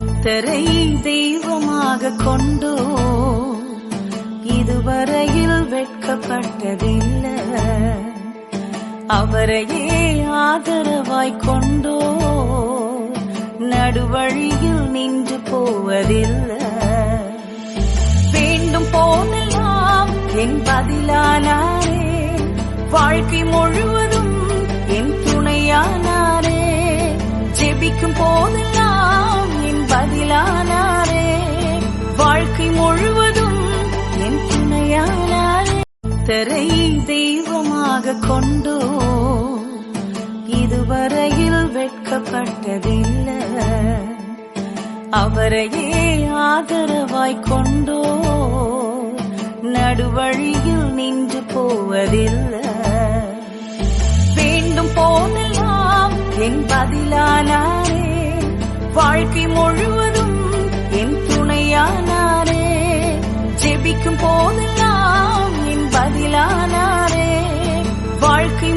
கர்த்தரை தெய்வமாக கொண்டோ இதுவரையில் வெட்கப்பட்டதில்லை. அவரையே ஆதரவாய் கொண்டோ நடுவழியில் நின்று போவதில்லை. வேண்டும் போதெல்லாம் என் பதிலானாரே, வாழ்க்கை முழுவதும் என் துணையானாரே. ஜெபிக்கும் போதெல்லாம் என் பதிலானாரே, வாழ்க்கை முழுவதும் என் துணையானாரே. கர்த்தரை தெய்வமாக கொண்டோ இதுவரையில் வெட்கப்பட்டதில்லை. அவரையே ஆதரவாய் கொண்டோ நடுவழியில் நின்று போவதில்லை. வேண்டும் போதெல்லாம் என் பதிலானாரே, வாழ்க்கை முழுவதும் என் துணையானாரே. ஜெபிக்கும் போதெல்லாம்